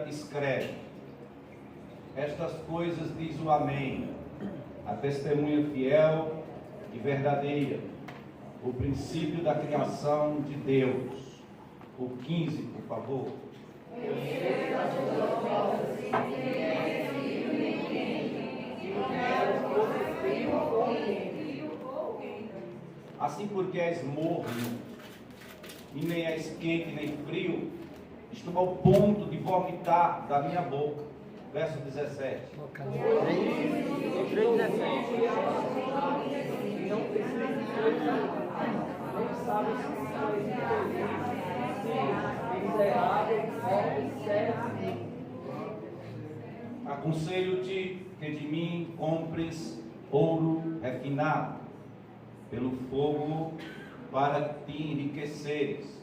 Escreve: estas coisas diz o Amém, a testemunha fiel e verdadeira, o princípio da criação de Deus. O 15, por favor. Assim porque és morno, e nem és quente nem frio, estou ao ponto de vomitar da minha boca. Verso 17. Aconselho-te que de mim compres ouro refinado pelo fogo para te enriqueceres,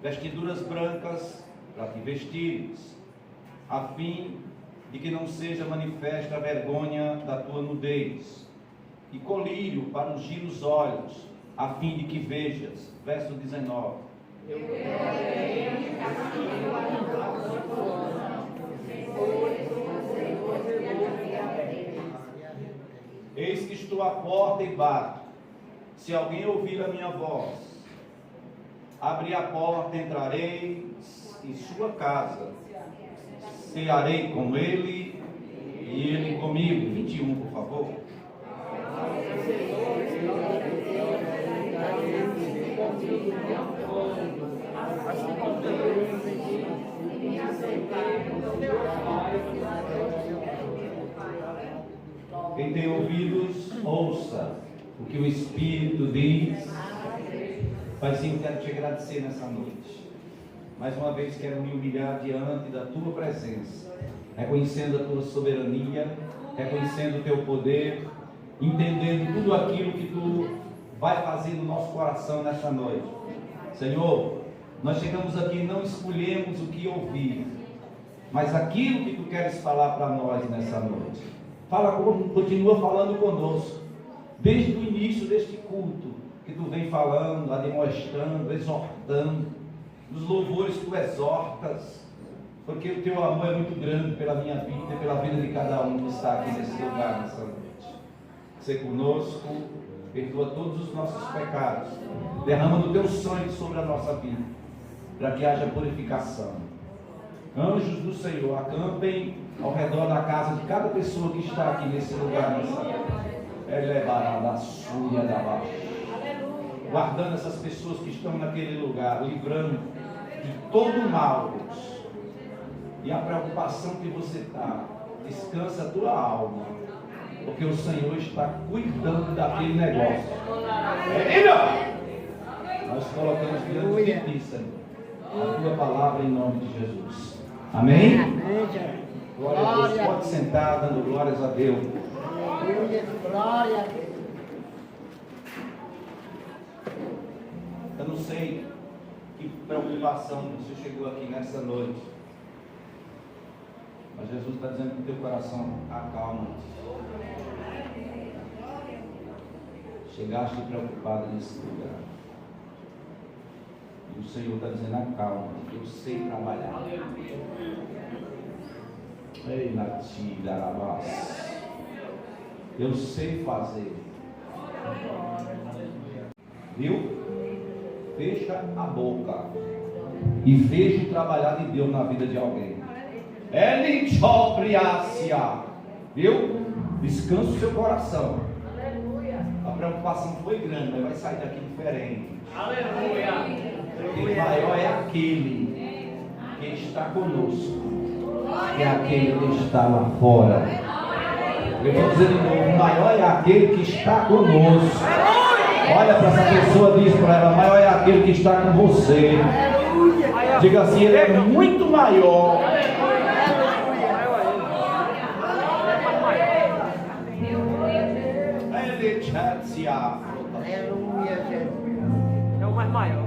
vestiduras brancas para te vestires, a fim de que não seja manifesta a vergonha da tua nudez, e colírio para ungir os olhos, a fim de que vejas. Verso 19. Eis que estou à porta e bato. Se alguém ouvir a minha voz, abri a porta, entrarei em sua casa, cearei com ele e ele comigo. 21, por favor. Quem tem ouvidos, ouça o que o Espírito diz. Paizinho, quero te agradecer nessa noite. Mais uma vez quero me humilhar diante da tua presença, reconhecendo a tua soberania, reconhecendo o teu poder, entendendo tudo aquilo que tu vai fazer no nosso coração nessa noite. Senhor, nós chegamos aqui e não escolhemos o que ouvir, mas aquilo que tu queres falar para nós nessa noite. Continua falando conosco, desde o início deste culto, que tu vem falando, admoestando, exortando, nos louvores tu exortas, porque o teu amor é muito grande pela minha vida e pela vida de cada um que está aqui nesse lugar, nessa noite. Sê conosco, perdoa todos os nossos pecados, derrama do teu sangue sobre a nossa vida, para que haja purificação. Anjos do Senhor, acampem ao redor da casa de cada pessoa que está aqui nesse lugar, nessa noite. Elevará da súria da baixa, guardando essas pessoas que estão naquele lugar, livrando de todo o mal, Deus. E a preocupação que você está, descansa a tua alma, porque o Senhor está cuidando daquele negócio. Nós colocamos diante de ti, Senhor, a tua palavra em nome de Jesus. Amém? Glória a Deus. Pode sentar, dando glórias a Deus. Glória a Deus. Eu não sei que preocupação você chegou aqui nessa noite, mas Jesus está dizendo que o teu coração acalma. Chegaste preocupado nesse lugar, e o Senhor está dizendo: acalma, eu sei trabalhar. Ei, Natirarabás, eu sei fazer. Viu? Fecha a boca e veja o trabalhar de Deus na vida de alguém. Viu? Descansa o seu coração. A preocupação foi grande, mas vai sair daqui diferente. Aleluia. Porque maior é aquele que está conosco que é aquele que está lá fora. Eu vou dizer de novo: maior é aquele que está conosco. Olha para essa pessoa, diz para ela: maior é aquele que está com você. Diga assim: ele é muito maior. É o mais maior.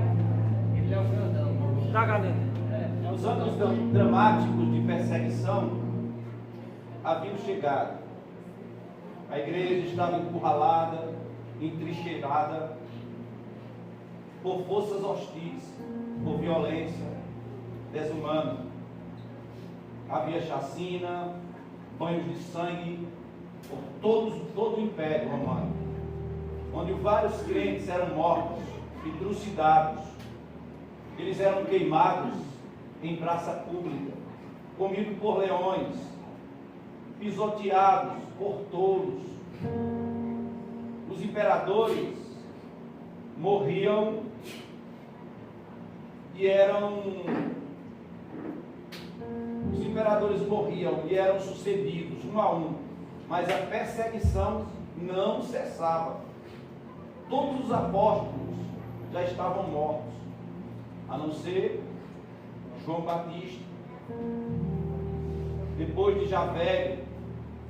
Ele é o grandão. Tá, galera? Os anos dramáticos de perseguição haviam chegado. A igreja estava encurralada, entrincheirada por forças hostis, por violência desumana. havia chacina, banhos de sangue por todo o Império Romano, onde vários crentes eram mortos e trucidados. Eles eram queimados em praça pública, comidos por leões, pisoteados por touros. Os imperadores morriam e eram sucedidos um a um, mas a perseguição não cessava. Todos os apóstolos já estavam mortos, a não ser João Batista. Depois de já velho,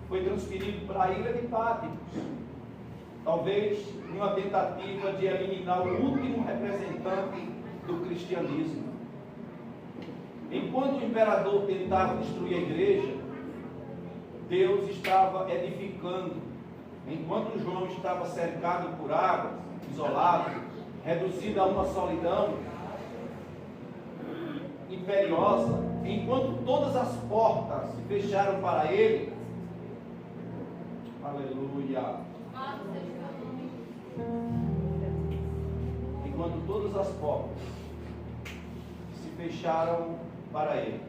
foi transferido para a ilha de Patmos, talvez numa tentativa de eliminar o último representante do cristianismo. Enquanto o imperador tentava destruir a igreja, Deus estava edificando. Enquanto João estava cercado por águas, isolado, reduzido a uma solidão imperiosa, enquanto todas as portas se fecharam para ele, aleluia, enquanto todas as portas se fecharam para ele,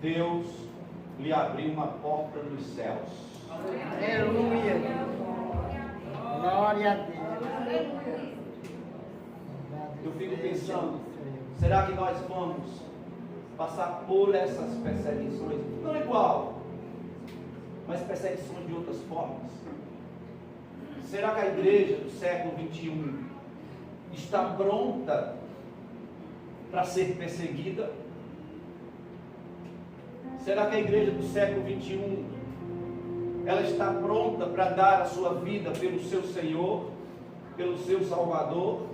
Deus lhe abriu uma porta dos céus. Aleluia. Glória a Deus. Eu fico pensando, será que nós vamos passar por essas perseguições? Não igual, mas perseguições de outras formas. Será que a igreja do século 21 está pronta para ser perseguida? Será que a igreja do século 21 ela está pronta para dar a sua vida pelo seu Senhor, pelo seu Salvador?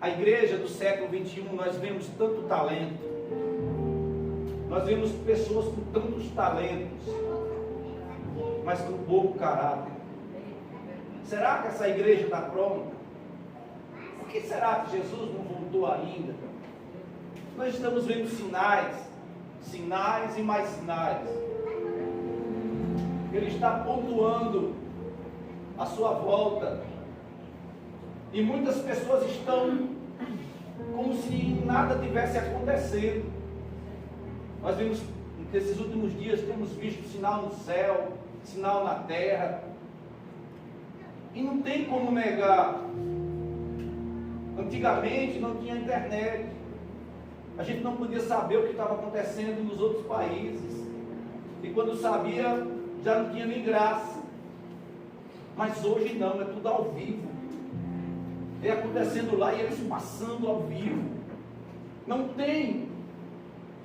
A igreja do século 21, nós vemos tanto talento, nós vemos pessoas com tantos talentos, mas com pouco caráter. Será que essa igreja está pronta? Por que será que Jesus não voltou ainda? Nós estamos vendo sinais e mais sinais. Ele está pontuando a sua volta. E muitas pessoas estão como se nada tivesse acontecendo. Nós vimos que nesses últimos dias temos visto sinal no céu, sinal na terra. E não tem como negar. Antigamente não tinha internet. A gente não podia saber o que estava acontecendo nos outros países. E quando sabia, já não tinha nem graça. Mas hoje não, é tudo ao vivo. É acontecendo lá e eles passando ao vivo. Não tem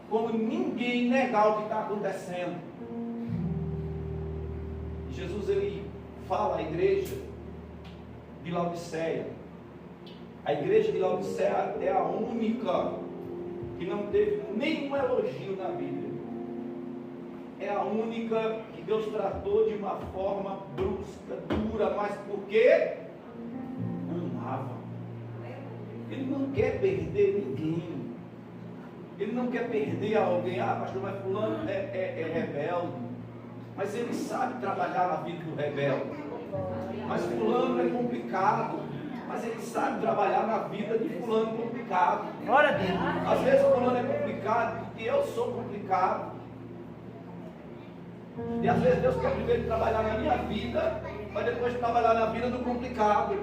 como ninguém negar o que está acontecendo. Jesus, ele fala à igreja de Laodiceia. A igreja de Laodiceia é a única que não teve nenhum elogio na Bíblia. É a única que Deus tratou de uma forma brusca, dura, mas por quê? Amava. Ele não quer perder ninguém. Ele não quer perder alguém. Ah, pastor, mas fulano é rebelde. Mas ele sabe trabalhar na vida do rebelde. Mas fulano é complicado. Mas ele sabe trabalhar na vida de fulano complicado. Glória a Deus. Às vezes fulano é complicado porque eu sou complicado. E às vezes Deus quer primeiro trabalhar na minha vida, para depois trabalhar na vida do complicado.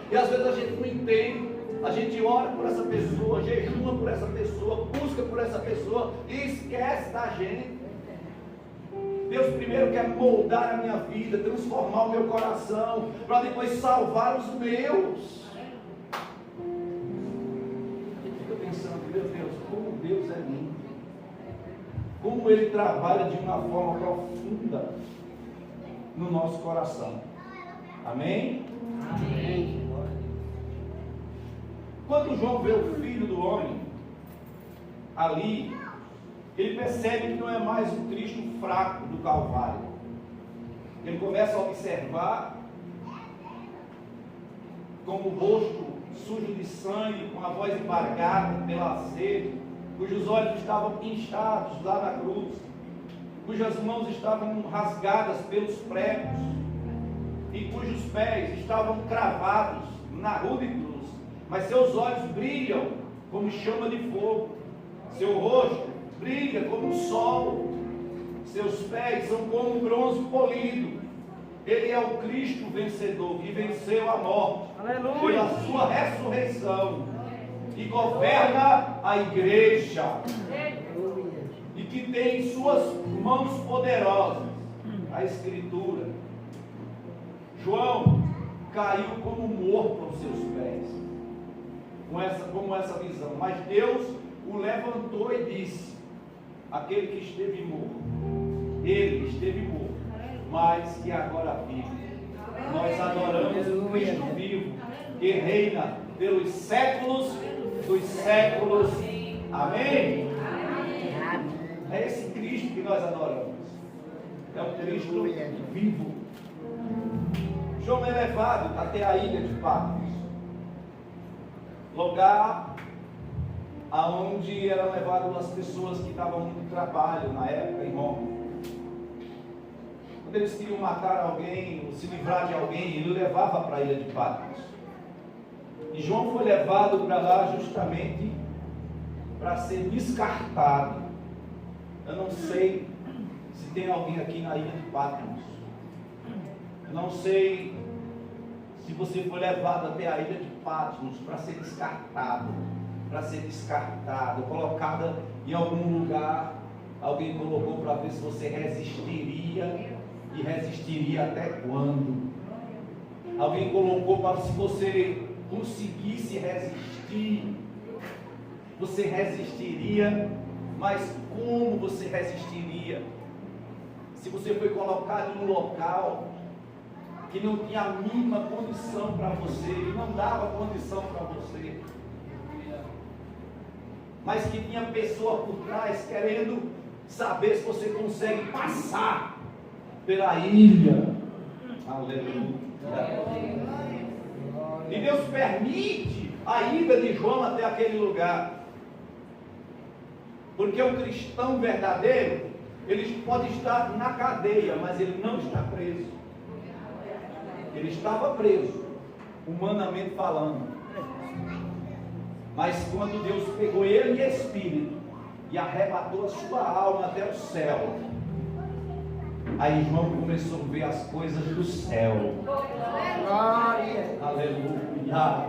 E às vezes a gente não entende. A gente ora por essa pessoa, jejuma por essa pessoa, busca por essa pessoa e esquece da gente. Deus primeiro quer moldar a minha vida, transformar o meu coração, para depois salvar os meus. A gente fica pensando, meu Deus, como Deus é lindo. Como Ele trabalha de uma forma profunda no nosso coração. Amém? Amém. Quando João vê o Filho do Homem ali, ele percebe que não é mais o Cristo fraco do Calvário. Ele começa a observar como o rosto sujo de sangue, com a voz embargada pela sede, cujos olhos estavam inchados lá na cruz, cujas mãos estavam rasgadas pelos pregos, e cujos pés estavam cravados na rude cruz, mas seus olhos brilham como chama de fogo, seu rosto brilha como o sol, seus pés são como bronze polido. Ele é o Cristo vencedor, que venceu a morte, Aleluia, pela sua ressurreição, e governa a igreja, e que tem em suas mãos poderosas a Escritura. João caiu como morto aos seus pés, como essa visão, mas Deus o levantou e disse: aquele que esteve morto, ele esteve morto, mas que agora vive. Nós adoramos o Cristo vivo, que reina pelos séculos dos séculos. Amém? É esse Cristo que nós adoramos. É o Cristo vivo. João é levado até a ilha de Patmos, lugar aonde eram levadas as pessoas que estavam no trabalho na época em Roma. Quando eles queriam matar alguém ou se livrar de alguém, ele levava para a ilha de Patmos. E João foi levado para lá justamente para ser descartado. Eu não sei se tem alguém aqui na ilha de Patmos. Eu não sei se você foi levado até a ilha de Patmos para ser descartado, colocada em algum lugar. Alguém colocou para ver se você resistiria, e resistiria até quando. Alguém colocou para se você conseguisse resistir, você resistiria, mas como você resistiria? Se você foi colocado em um local que não tinha a mínima condição para você, que não dava condição para você, mas que tinha pessoa por trás querendo saber se você consegue passar pela ilha. Aleluia. E Deus permite a ida de João até aquele lugar, porque o cristão verdadeiro, ele pode estar na cadeia, mas ele não está preso. Ele estava preso, humanamente falando, mas quando Deus pegou ele em espírito e arrebatou a sua alma até o céu, aí João começou a ver as coisas do céu. Aleluia.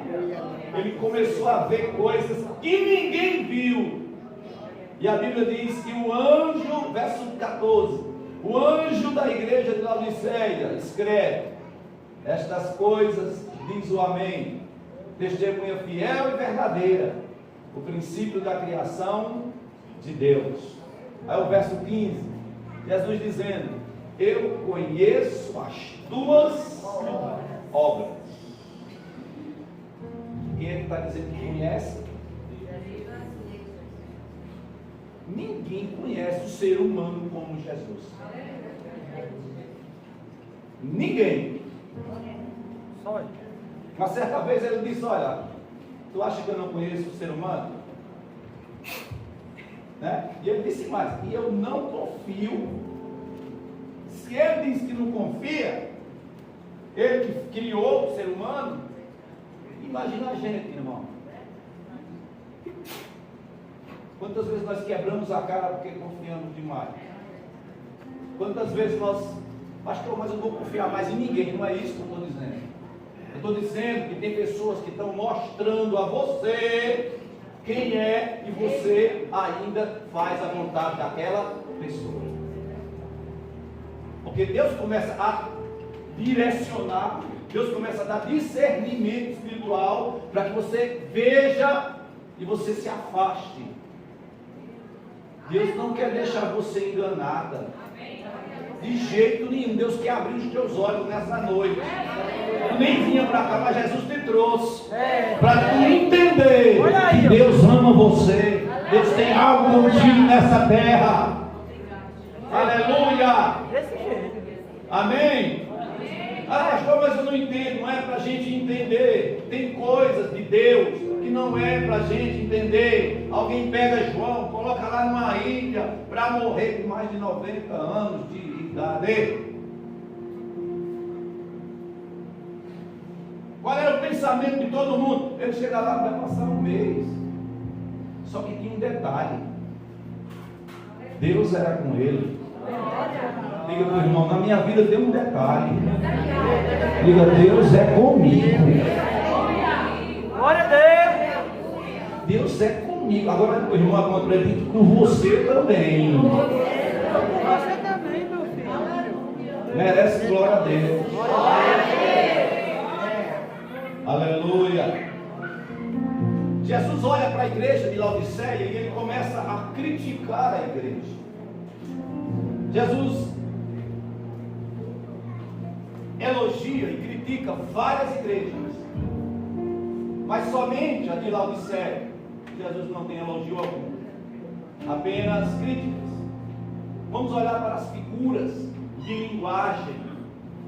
Ele começou a ver coisas que ninguém viu. E a Bíblia diz que o anjo, verso 14, o anjo da igreja de Laodiceia escreve: estas coisas diz o Amém, testemunha fiel e verdadeira, o princípio da criação de Deus. Aí o verso 15, Jesus dizendo: eu conheço as tuas obras. Quem é que está dizendo que conhece? Ninguém conhece o ser humano como Jesus. Ninguém. só ele. Uma certa vez ele disse: olha, tu acha que eu não conheço o ser humano? Né? E ele disse mais: e eu não confio. Se ele diz que não confia, ele que criou o ser humano, imagina a gente, irmão. Quantas vezes nós quebramos a cara porque confiamos demais? Quantas vezes nós, pastor, mas eu vou confiar mais em ninguém? Não é isso que eu estou dizendo. Eu estou dizendo que tem pessoas que estão mostrando a você quem é, e você ainda faz a vontade daquela pessoa. Porque Deus começa a direcionar, Deus começa a dar discernimento espiritual para que você veja e você se afaste. Deus não quer deixar você enganada, de jeito nenhum. Deus quer abrir os teus olhos nessa noite. Eu nem vinha para cá, mas Jesus te trouxe para tu entender que Deus ama você. Deus tem algo contigo nessa terra. Aleluia. Amém. Ah, pastor, mas eu não entendo. Não é para a gente entender. Tem coisas de Deus que que não é para a gente entender. Alguém pega João, coloca lá numa ilha para morrer com mais de 90 anos de idade. Qual era o pensamento de todo mundo? Ele chega lá, vai passar um mês. Só que tinha um detalhe: Deus era com ele. Diga para o irmão, na minha vida tem um detalhe. Diga, Deus é comigo. Glória a Deus. Deus é comigo. Agora o irmão aponta para ele, com você também. Você também, meu filho. Merece glória a Deus. Aleluia. Jesus olha para a igreja de Laodiceia e ele começa a criticar a igreja. Jesus elogia e critica várias igrejas, mas somente a de Laodiceia Jesus não tem elogio algum, apenas críticas. Vamos olhar para as figuras de linguagem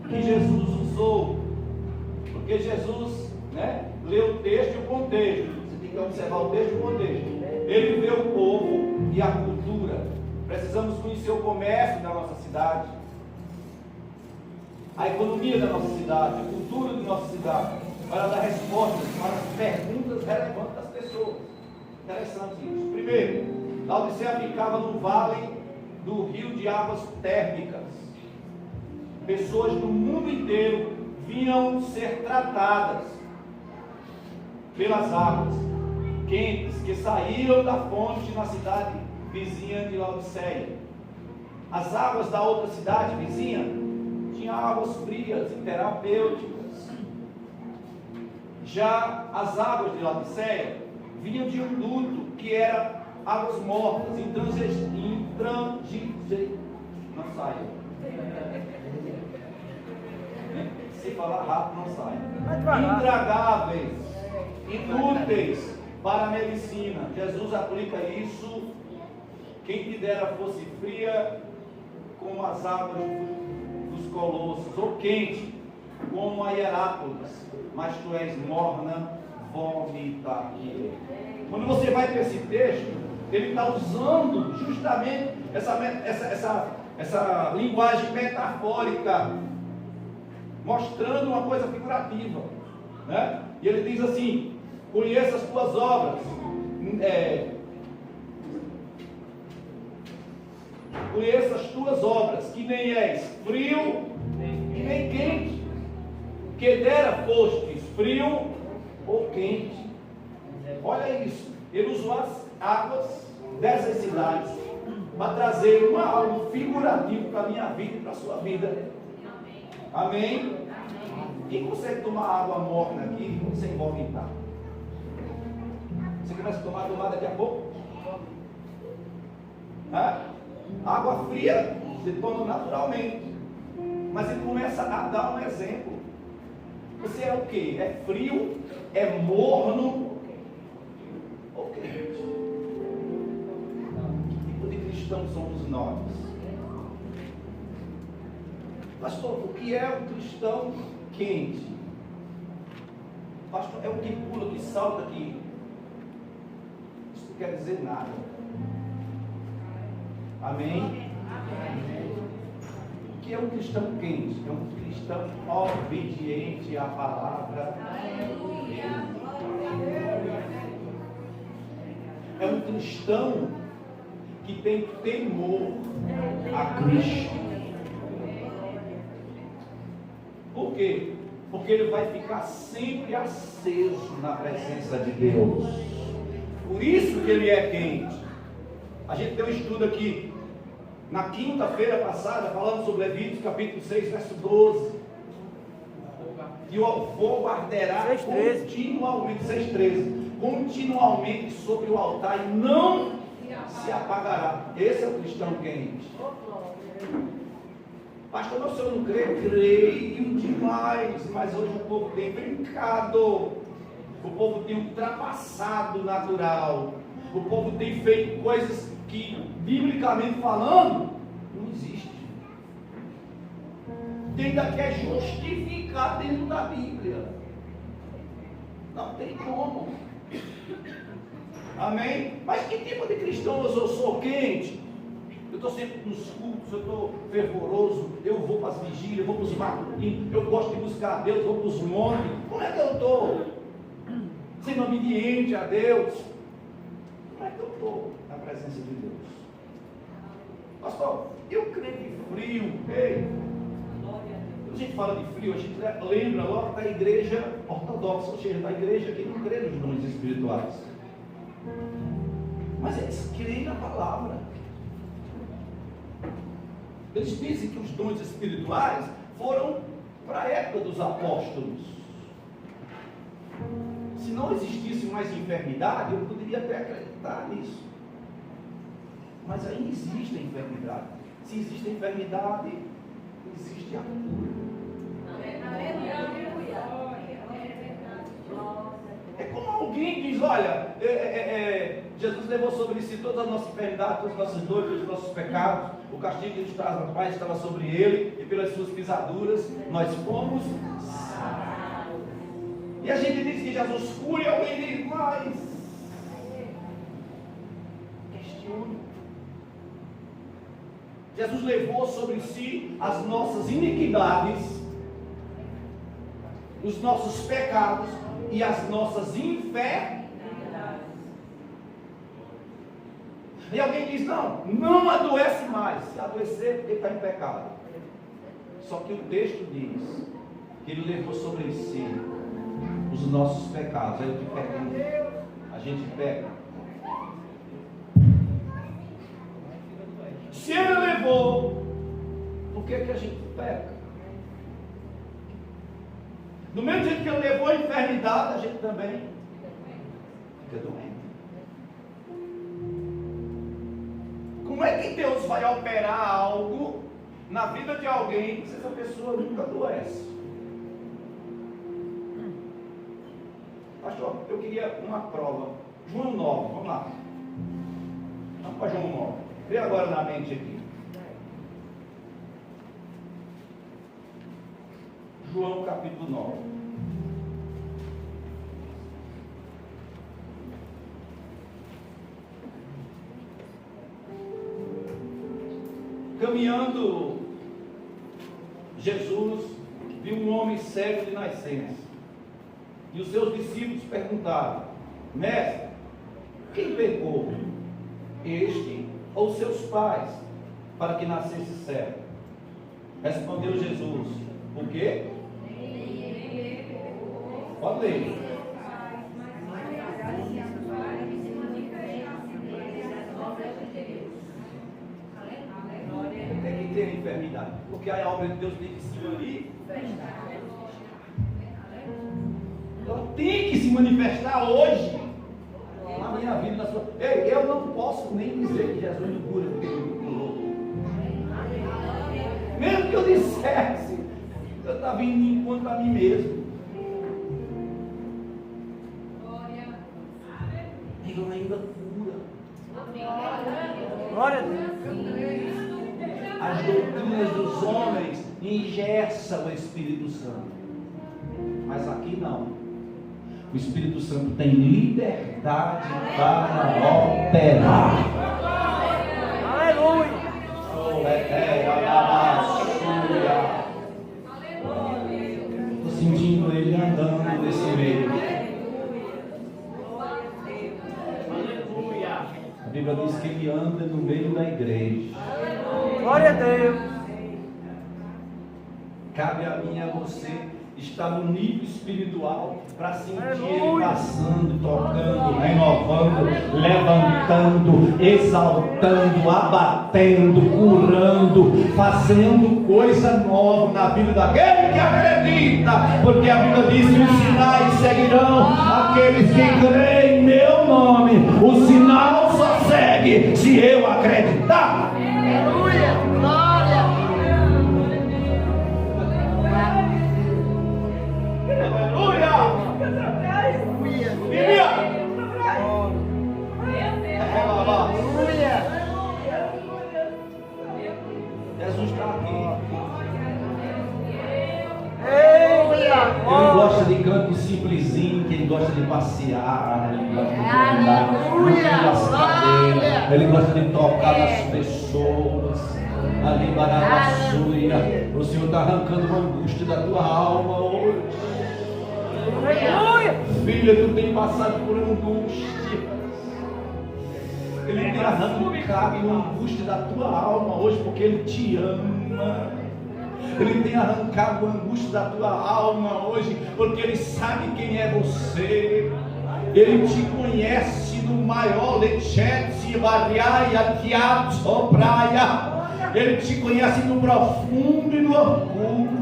que Jesus usou, porque Jesus, leu o texto e o contexto. Você tem que observar o texto e o contexto. Ele vê o povo e a cultura. Precisamos conhecer o comércio da nossa cidade, a economia da nossa cidade, a cultura da nossa cidade, para dar respostas para as perguntas relevantes das pessoas. Interessante isso. Primeiro, Laodiceia ficava no vale do rio de águas térmicas. Pessoas do mundo inteiro vinham ser tratadas pelas águas quentes que saíam da fonte na cidade vizinha de Laodiceia. As águas da outra cidade vizinha tinham águas frias e terapêuticas. Já as águas de Laodiceia vinham de um duto que era águas mortas, intangíveis, não sai. Se falar rápido não sai. Intragáveis, inúteis para a medicina. Jesus aplica isso. Quem te dera fosse fria como as águas dos colossos, ou quente como a Hierápolis, mas tu és morna, vomitaria. Quando você vai para esse texto, ele está usando justamente essa linguagem metafórica, mostrando uma coisa figurativa, E ele diz assim: conheça as tuas obras, conheça as tuas obras, que nem és frio e nem quente, que dera fostes frio ou quente. Olha isso, ele usou as águas dessas cidades para trazer algo figurativo para a minha vida e para a sua vida. Amém? Quem consegue tomar água morna aqui sem vomitar? Você começa a tomar daqui a pouco? Água fria você toma naturalmente, mas ele começa a dar um exemplo. Você é o que? É frio? É morno? Ou quente? Que tipo de cristão somos nós? Pastor, o que é um cristão quente? Pastor, é o que pula, que salta aqui. Isso não quer dizer nada. Amém? O que é um cristão quente? É um cristão obediente à palavra. É um cristão que tem temor a Cristo. Por quê? Porque ele vai ficar sempre aceso na presença de Deus. Por isso que ele é quente. A gente tem um estudo aqui na quinta-feira passada, falando sobre Levíticos capítulo 6, verso 12. E o fogo arderá continualmente, 6,13, continuamente sobre o altar e não se apagará. Esse é o cristão quente. Pastor, mas o senhor não crê? Creio demais, mas hoje o povo tem brincado, o povo tem ultrapassado o natural, o povo tem feito coisas que, biblicamente falando, não existe. Ainda quer justificar dentro da Bíblia. Não tem como. Amém? Mas que tipo de cristão eu sou? Quente? Eu estou sempre nos cultos, eu estou fervoroso, eu vou para as vigílias, eu vou para os matutinos, eu gosto de buscar a Deus, vou para os montes. Como é que eu estou? Sendo obediente a Deus? Como é que eu estou na presença de Deus? Pastor, eu crente frio, ei. Quando a gente fala de frio, a gente lembra logo da igreja ortodoxa, ou seja, da igreja que não crê nos dons espirituais. Mas eles creem na palavra. Eles dizem que os dons espirituais foram para a época dos apóstolos. Se não existisse mais enfermidade, eu poderia até acreditar nisso. Mas ainda existe a enfermidade. Se existe a enfermidade, existe a cura. É como alguém diz, olha, Jesus levou sobre si todas as nossas enfermidades, todas as nossas dores, todos os nossos pecados. O castigo que nos traz a paz estava sobre ele, e pelas suas pisaduras nós fomos sarados. E a gente diz que Jesus cura, e alguém diz, mas questione. Jesus levou sobre si as nossas iniquidades, os nossos pecados e as nossas enfermidades. E alguém diz, não adoece mais. Se adoecer, porque está em pecado. Só que o texto diz que ele levou sobre si os nossos pecados. Aí eu te pergunto, a gente peca? Se ele levou, por que a gente peca? Do mesmo jeito que ele levou a enfermidade, a gente também fica doente. Como é que Deus vai operar algo na vida de alguém se essa pessoa nunca adoece? Pastor, eu queria uma prova. João 9, vamos lá. Vamos para João 9. Vê agora na mente aqui. João capítulo 9. Caminhando, Jesus viu um homem cego de nascença. E os seus discípulos perguntaram: Mestre, quem pecou? Este ou seus pais, para que nascesse cego? Respondeu Jesus: o quê? Pode ler. Tem que ter enfermidade, porque a obra de Deus tem que se manifestar. Ela tem que se manifestar hoje na minha vida, na sua. Ei, eu não posso nem dizer que Jesus me cura, porque ele me curou. Mesmo que eu dissesse, eu estava indo encontro a mim mesmo. Ele ainda cura. Glória a Deus. As doutrinas dos homens engessam o Espírito Santo. Mas aqui não. O Espírito Santo tem liberdade para operar. Aleluia. Estou sentindo ele andando nesse meio. A Bíblia diz que ele anda no meio da igreja. Glória a Deus. Cabe a mim e a você estar no nível espiritual para sentir ele passando, tocando, renovando, levantando, exaltando, abatendo, curando, fazendo coisa nova na vida daquele que acredita, porque a Bíblia diz que os sinais seguirão aqueles que creem em meu nome. O sinal só segue se eu acreditar. Aleluia. Glória. Jesus está aqui. Ele gosta de canto simplesinho, que ele gosta de passear. Ele gosta de tocar nas pessoas. Ali, Barabassuia. O Senhor está arrancando uma angústia da tua alma hoje. Filha, tu tem passado por angústia. Ele tem arrancado uma angústia da tua alma hoje, porque Ele te ama. Ele tem arrancado a angústia da tua alma hoje, porque Ele sabe quem é você. Ele te conhece do maior lechete, barriaia, teatro, praia. Ele te conhece do profundo e do oculto.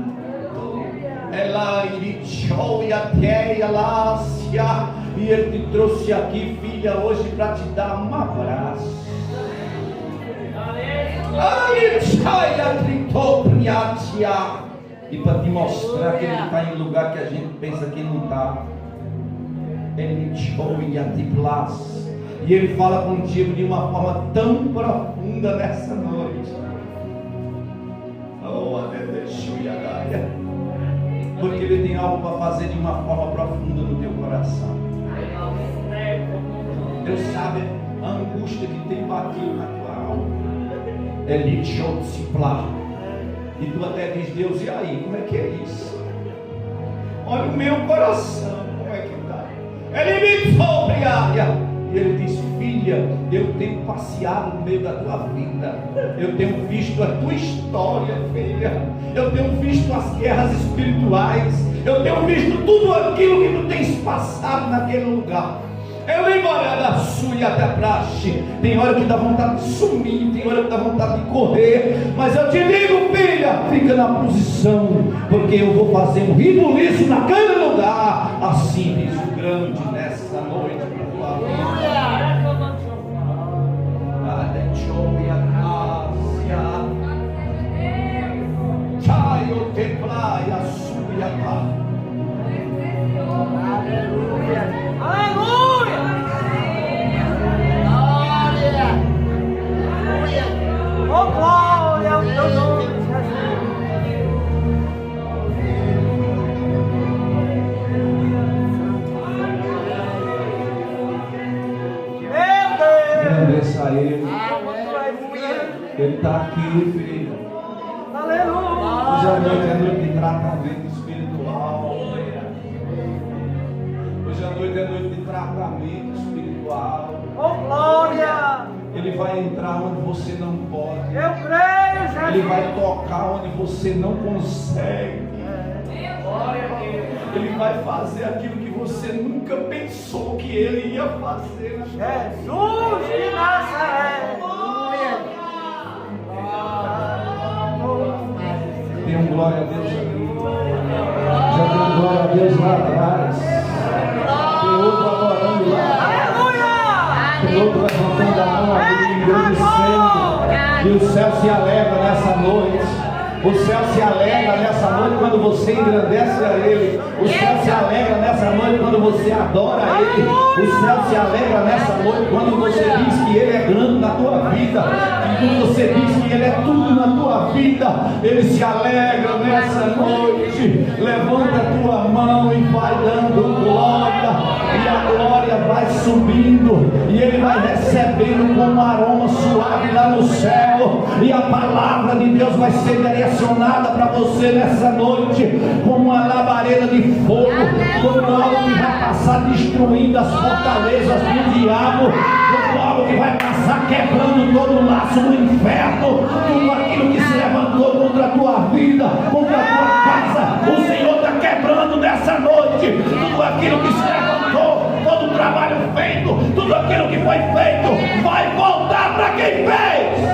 Ela irichou e até lácia. E Ele te trouxe aqui, filha, hoje para te dar um abraço. E para te mostrar que Ele está em lugar que a gente pensa que não está. Ele e Ele fala contigo de uma forma tão profunda nessa noite. Porque Ele tem algo para fazer de uma forma profunda no teu coração. Deus sabe a angústia que tem batido na tua alma. Ele te disciplinar. E tu até diz, Deus, e aí, como é que é isso? Olha o meu coração, como é que está? Ele me obrigada. E Ele diz, filha, eu tenho passeado no meio da tua vida. Eu tenho visto a tua história, filha. Eu tenho visto as guerras espirituais. Eu tenho visto tudo aquilo que tu tens passado naquele lugar. Eu nem embora da sua e até praxe. Tem hora que dá vontade de sumir, tem hora que dá vontade de correr. Mas eu te digo, filha, fica na posição, porque eu vou fazer um ribuliço naquele lugar. Assim diz o grande nessa noite para tua vida. Aleluia! Oh, glória ao teu nome, Agradeça a Ele. Ele está aqui, filho. aleluia! Hoje à noite é noite de tratamento espiritual. Hoje à noite é noite de tratamento espiritual. Oh, glória! Ele vai entrar onde você não pode. Eu creio, Jesus. Ele vai tocar onde você não consegue. Ele vai fazer aquilo que você nunca pensou que Ele ia fazer. Jesus de Nazaré. Dê um glória a Deus aqui. Já deu glória a Deus lá atrás. Tem outro adorando lá. Tem outro levantando a mão aqui, engrandecendo. E o céu se alegra nessa noite. O céu se alegra nessa noite quando você engrandece a Ele. O céu se alegra nessa noite quando você adora a Ele. O céu se alegra nessa noite quando você diz que Ele é grande na tua vida. E quando você diz que Ele é tudo na tua vida, Ele se alegra nessa noite. Levanta a tua mão e vai dando glória. E a glória vai subindo. E Ele vai recebendo com um aroma suave lá no céu. E a palavra de Deus vai ser direcionada para você nessa noite como uma labareda de fogo, como algo que vai passar destruindo as fortalezas do diabo, como algo que vai passar quebrando todo o laço do inferno, tudo aquilo que se levantou contra a tua vida, contra a tua casa. O Senhor está quebrando nessa noite tudo aquilo que se levantou, todo o trabalho feito, tudo aquilo que foi feito vai voltar para quem fez.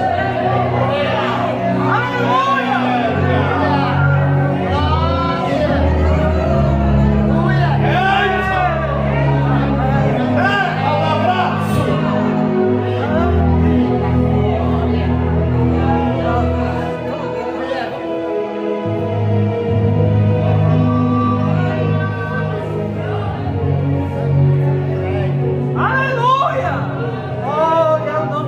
Aleluia! Glória ao nome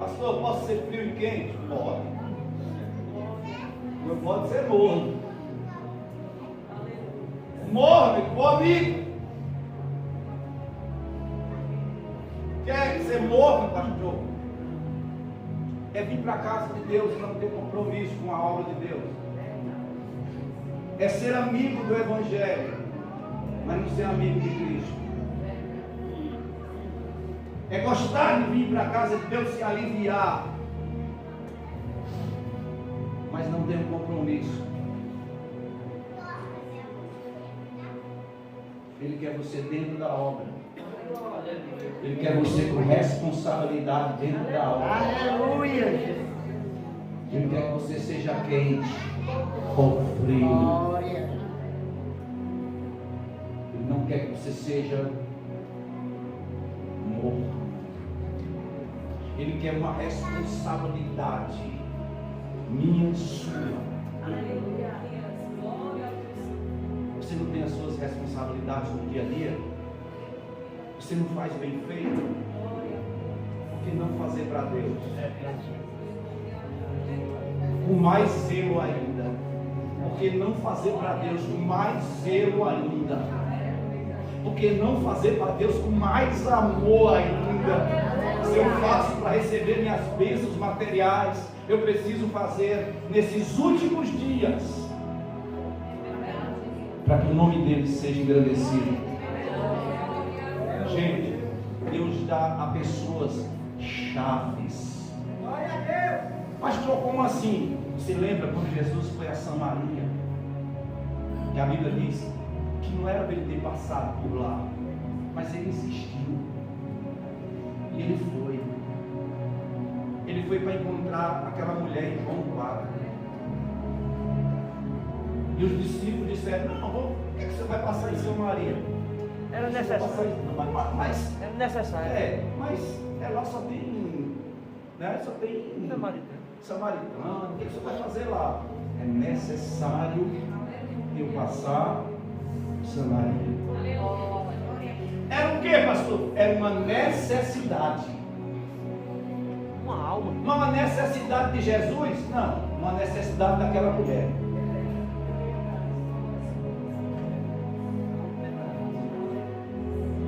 Pastor, posso ser frio e quente? Pode. Não pode ser morno. Morno, come. Quer ser morno, pastor? É vir para a casa de Deus e não ter compromisso com a obra de Deus. É ser amigo do Evangelho, mas não ser amigo de Cristo. É gostar de vir para a casa de Deus se aliviar, mas não ter um compromisso. Ele quer você dentro da obra. Ele quer você com responsabilidade dentro da obra. Aleluia. Ele quer que você seja quente ou frio. Ele não quer que você seja morto. Ele quer uma responsabilidade minha e sua. Você não tem as suas responsabilidades no dia a dia? Você não faz bem feito? Por que não fazer para Deus? Com mais zelo ainda. Por que não fazer para Deus com mais zelo ainda? Por que não fazer para Deus com mais amor ainda? Se eu faço para receber minhas bênçãos materiais, eu preciso fazer nesses últimos dias, para que o nome dele seja engrandecido. Gente, Deus dá a pessoas chaves. Pastor, como assim? Você lembra quando Jesus foi a Samaria? Que a Bíblia diz que não era para ele ter passado por lá, mas ele insistiu. E ele foi. Ele foi para encontrar aquela mulher em João 4. E os discípulos disseram: não, por que você vai passar em Samaria? Era necessário. Mas Era necessário. Mas lá só tem, né? Só tem samaritano. O que você vai fazer lá? É necessário eu passar Samaria. Era o que, pastor? Era uma necessidade. Uma alma. Uma necessidade de Jesus? Não, uma necessidade daquela mulher.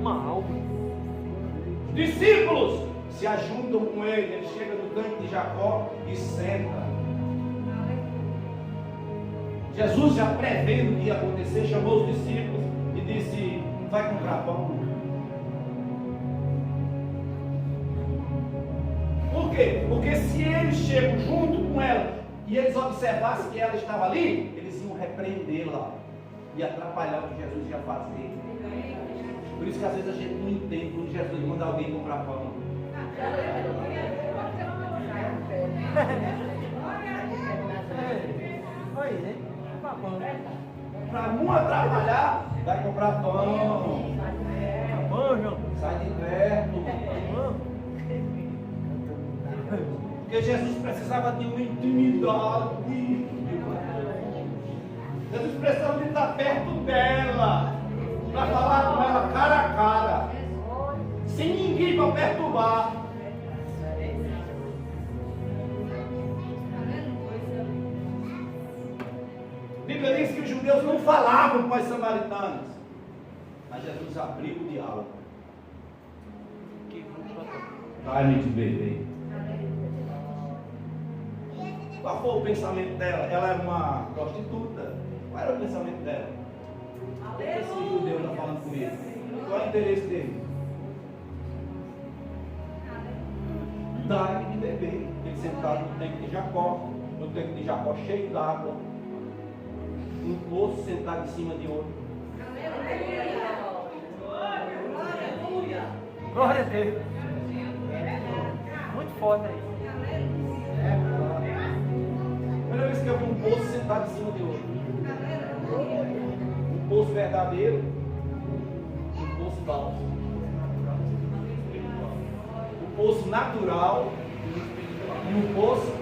Uma alma. Discípulos se ajuntam com ele chega no tanque de Jacó e senta. Jesus, já prevendo o que ia acontecer, chamou os discípulos e disse: vai comprar pão. Por quê? Porque se eles chegam junto com ela e eles observassem que ela estava ali, eles iam repreendê-la e atrapalhar o que Jesus ia fazer. Por isso que às vezes a gente não entende quando Jesus manda alguém comprar pão. Para não atrapalhar, vai comprar pão. Sai de perto. Porque Jesus precisava de uma intimidade. Jesus precisava de estar perto dela, para falar com ela cara a cara, sem ninguém para perturbar. A Bíblia diz que os judeus não falavam com as samaritanas, mas Jesus abriu o diálogo. Dá-me de beber. Qual foi o pensamento dela? Ela era uma prostituta. Qual era o pensamento dela? O que esse judeu está falando comigo? Qual é o interesse dele? Dá-lhe de beber. Ele sentado no tanque de Jacó, cheio d'água, um poço sentado em cima de outro. Glória a Deus. Muito forte aí. Primeira vez que eu vi um poço sentado em cima de outro. Um poço verdadeiro, um poço falso. Um poço natural e um poço.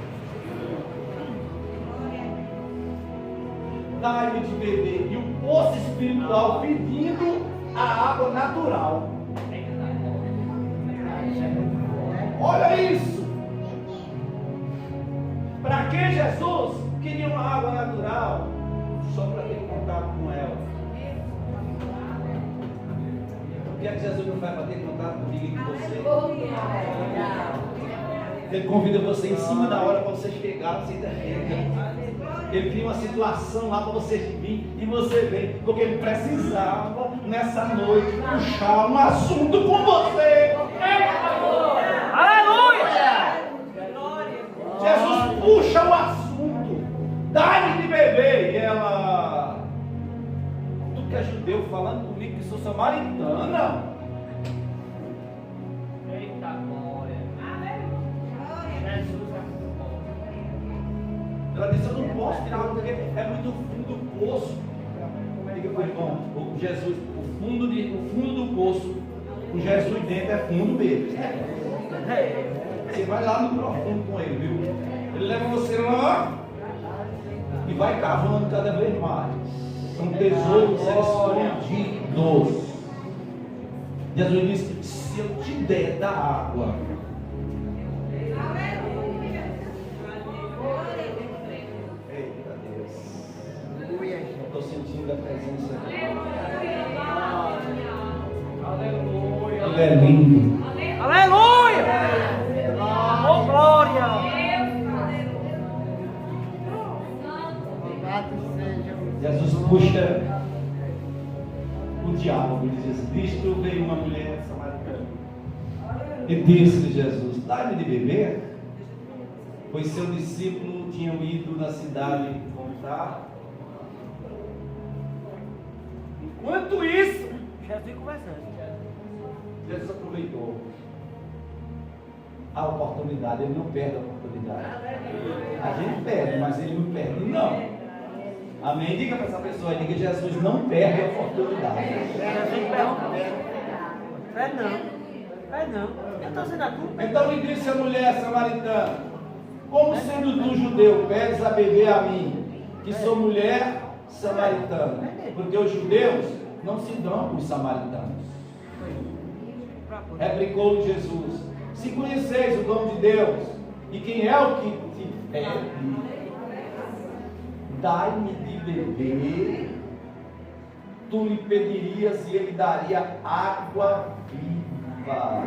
Dá-lhe de beber. E o poço espiritual pedindo a água natural. Olha isso! Aqui Jesus queria uma água natural, só para ter contato com ela. O que é que Jesus não faz para ter contato comigo e com você? Ele convida você em cima da hora para você chegar, você ainda chega. Ele cria uma situação lá para você vir e você vem, porque ele precisava nessa noite puxar um assunto com você. Aleluia! Jesus puxa o assunto, dá-lhe de beber. E ela, tu que é judeu falando comigo que sou samaritana. Eita glória! Jesus é muito bom. Ela disse, eu não posso tirar água porque é muito fundo do poço. Diga para o irmão, o Jesus, o fundo do poço, o Jesus dentro é fundo mesmo. Você vai lá no profundo com ele, viu? Ele leva você lá e vai cavando cada vez mais. São tesouros escondidos. Jesus disse, se eu te der da água, eita Deus, estou sentindo a presença dele. Aleluia! Ele é lindo. Aleluia! Oh, glória! Jesus puxa o diálogo e diz: Cristo veio uma mulher samaritana e disse-lhe Jesus: dá-me de beber, pois seu discípulo tinham ido na cidade contar. Enquanto isso, Jesus conversando. Jesus aproveitou a oportunidade. Ele não perde a oportunidade. A gente perde, mas ele não perde, não. Amém? Diga para essa pessoa, diga: Jesus não perde a oportunidade. Jesus pergunta. Perde não. Perde não. Eu estou sendo a culpa. Então lhe disse a mulher samaritana: como sendo tu judeu, pedes a beber a mim, que sou mulher samaritana? Porque os judeus não se dão com os samaritanos. Replicou Jesus: se conheceis o dom de Deus, e quem é o que te pede, dai-me de beber, tu lhe pedirias e ele daria água viva.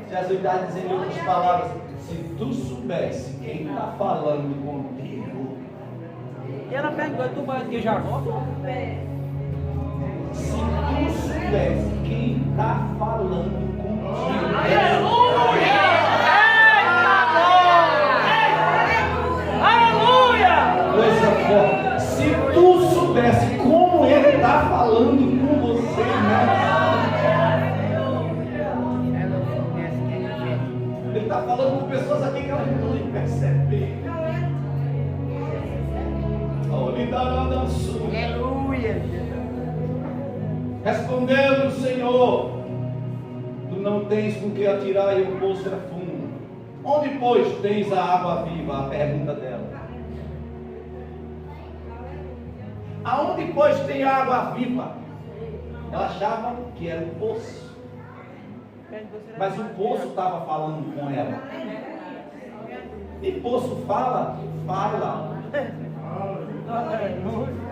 Jesus está dizendo em outras palavras: se tu soubesse quem está falando contigo. E ela perguntou: tu vai de Jacó? Se tu soubesse quem está falando contigo. Aleluia! Aleluia! Coisa forte. Se tu soubesse como ele está falando com você, ele está falando com pessoas aqui que elas não nem percebem. Aleluia! Respondeu o Senhor: tu não tens com que atirar e o poço é fundo. Onde, pois, tens a água viva? A pergunta dela. Aonde, pois, tem água viva? Ela achava que era o poço. Mas o poço estava falando com ela. E poço fala.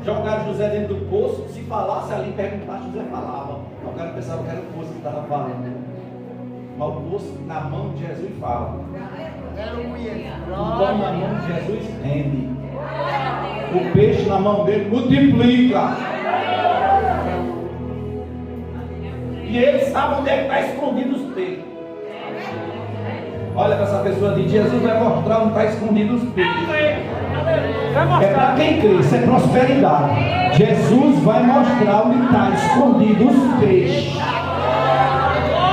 Jogaram José dentro do poço. Se falasse ali, perguntasse, José falava. O cara pensava que era o poço que estava falando. Mas o poço na mão de Jesus fala. O pão na mão de Jesus rende. O peixe na mão dele multiplica. E ele sabe onde é que está escondido os peixes. Olha para essa pessoa e diz: Jesus vai mostrar onde está escondido os peixes. É para quem crê, isso é prosperidade. Jesus vai mostrar onde está escondido os peixes.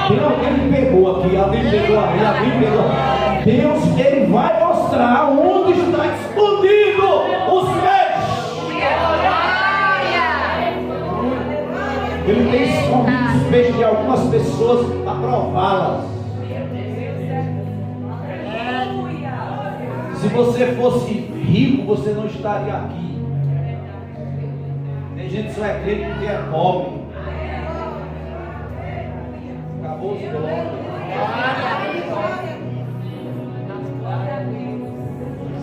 Tem alguém que pegou aqui, alguém pegou ali, alguém pegou. Deus, ele vai mostrar onde está escondido os peixes. Ele tem escondido os peixes de algumas pessoas para prová-las. Se você fosse rico, você não estaria aqui. Tem gente que só é crente porque é pobre. Acabou os glórias.